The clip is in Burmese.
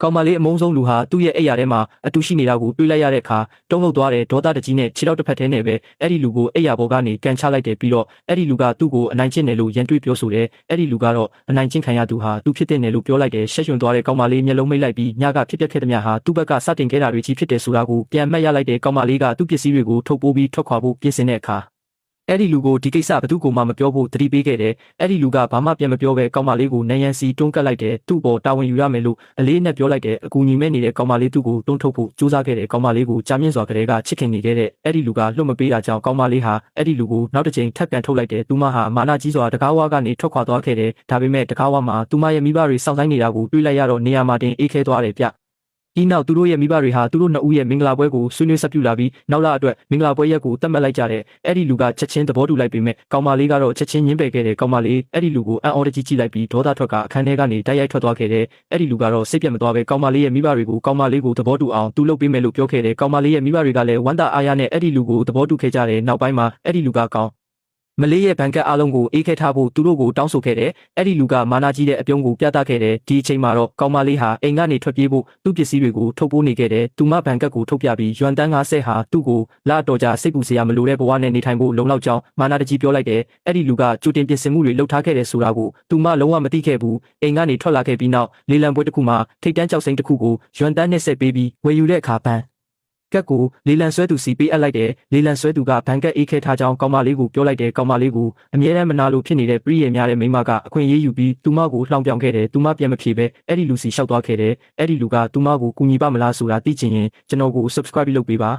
ကောင်မလေးအမုန်းဆုံးလူဟာသူ့ရဲ့အိယာထဲမှာအတူရှိနေတာကိုတွေးလိုက်ရတဲ့အခါတုံ့လှုပ်သွားတဲ့ဒေါသတကြီးနဲ့ခြေထောက်တစ်ဖက်ထဲနဲ့ပဲအဲ့ဒီလူကိုအိယာဘော်ကနေကန်ချလိုက်တယ်ပြီးတော့အဲ့ဒီလူကသူ့ကိုအနိုင်ကျင့်တယ်လို့ရန်တွေးပြောဆိုတယ်အဲ့ဒီလူကတော့အနိုင်ကျင့်ခံရသူဟာသူဖြစ်တဲ့နယ်လို့ပြောလိုက်တယ်ရှက်ရွံ့သွားတဲ့ကောင်မလေးမျက်လုံးမိတ်လိုက်ပြီးညကဖြစ်ပျက်ခဲ့တဲ့မြဟာသူ့ဘက်ကစတင်ခဲ့တာတွေကြီးဖြစ်တယ်ဆိုတာကိုပြန်မှတ်ရလိုက်တဲ့ကောင်မလေးကသူ့ပစ္စည်းတွေကိုထုတ်ပိုးပြီးထွက်ခွာဖို့ပြင်ဆင်တဲ့အခါအဲ့ဒီလူကိုဒီကိစ္စဘယ်သူမှမပြောဖို့တတိပေးခဲ့တယ်အဲ့ဒီလူကဘာမှပြန်မပြောဘဲကောင်မလေးကိုနယံစီတွန်းကပ်လိုက်တယ်သူ့ပေါ်တာဝန်ယူရမယ်လို့အလေးနဲ့ပြောလိုက်တယ်အကူညီမဲ့နေတဲ့ကောင်မလေးသူ့ကိုတွန်းထုတ်ဖို့ကြိုးစားခဲ့တယ်ကောင်မလေးကိုကြာမြင့်စွာကလေးကချစ်ခင်နေခဲ့တဲ့အဲ့ဒီလူကလွတ်မပေးတာကြောင့်ကောင်မလေးဟာအဲ့ဒီလူကိုနောက်တစ်ချိန်ထပ်ကန်ထုတ်လိုက်တယ်သူမဟာမာနကြီးစွာတကားဝါကနေထွက်ခွာသွားခဲ့တယ်ဒါပေမဲ့တကားဝါမှာသူမရဲ့မိဘတွေစောင့်ဆိုင်နေတာကိုတွေးလိုက်ရတော့နေရာမှာတင်အေးခဲသွားတယ်ဗျဒီနောက်သူတို့ရဲ့မိဘတွေဟာသူတို့နှစ်ဦးရဲ့မင်္ဂလာပွဲကိုဆွေးနွေးဆက်ပြုလာပြီးနောက်လာအတွက်မင်္ဂလာပွဲရက်ကိုသတ်မှတ်လိုက်ကြတဲ့အဲ့ဒီလူကချက်ချင်းသဘောတူလိုက်ပေမဲ့ကောင်မလေးကတော့ချက်ချင်းညှင်းပယ်ခဲ့တဲ့ကောင်မလေးအဲ့ဒီလူကိုအံ့ဩတကြီးကြည့်လိုက်ပြီးဒေါသထွက်ကအခန်းထဲကနေတိုက်ရိုက်ထွက်သွားခဲ့တဲ့အဲ့ဒီလူကတော့စိတ်ပြတ်မသွားပဲကောင်မလေးရဲ့မိဘတွေကိုကောင်မလေးကိုသဘောတူအောင်သူလုပ်ပေးမယ်လို့ပြောခဲ့တဲ့ကောင်မလေးရဲ့မိဘတွေကလည်းဝမ်းသာအားရနဲ့အဲ့ဒီလူကိုသဘောတူခဲ့ကြတဲ့နောက်ပိုင်းမှာအဲ့ဒီလူကကောင်မလေးရဲ့ဘန်ကတ်အားလုံးကိုအေးခဲထားဖို့သူတို့ကိုတောင်းဆိုခဲ့တယ်။အဲ့ဒီလူကမာနာကြီးတဲ့အပြုံးကိုပြသခဲ့တယ်။ဒီအချိန်မှာတော့ကောင်မလေးဟာအိမ်ကနေထွက်ပြေးဖို့သူ့ပစ္စည်းတွေကိုထုတ်ပိုးနေခဲ့တယ်။သူမဘန်ကတ်ကိုထုတ်ပြပြီးယွမ်တန်း50ဟာသူ့ကိုလာတော့ကြစိတ်ပူစရာမလိုတဲ့ဘဝနဲ့နေထိုင်ဖို့လုံလောက်ကြောင်းမာနာတကြီးပြောလိုက်တယ်။အဲ့ဒီလူကကြိုတင်ပြင်ဆင်မှုတွေလုပ်ထားခဲ့တယ်ဆိုတာကိုသူမလုံးဝမသိခဲ့ဘူး။အိမ်ကနေထွက်လာခဲ့ပြီးနောက်လေလံပွဲတစ်ခုမှာထိတ်တန်းကြောက်စိမ့်တစ်ခုကိုယွမ်တန်းနဲ့ဆက်ပေးပြီးဝယ်ယူတဲ့အခါဘန်ကတ်ကိုလေလံဆွဲသူစီပေးအပ်လိုက်တယ်လေလံဆွဲသူကဘန်ကတ်အေးခဲထားကြောင်းကောင်မလေးကိုပြောလိုက်တယ်ကောင်မလေးကိုအမြဲတမ်းမနာလိုဖြစ်နေတဲ့ပရိယေများတဲ့မိမကအခွင့်အရေးယူပြီးသူမကိုလှောင်ပြောင်ခဲ့တယ်သူမပြန်မဖြေပဲအဲ့ဒီလူစီလျှောက်သွားခဲ့တယ်အဲ့ဒီလူကသူမကိုကူညီပါမလားဆိုတာသိချင်ရင်ကျွန်တော်ကို subscribe လုပ်ပေးပါ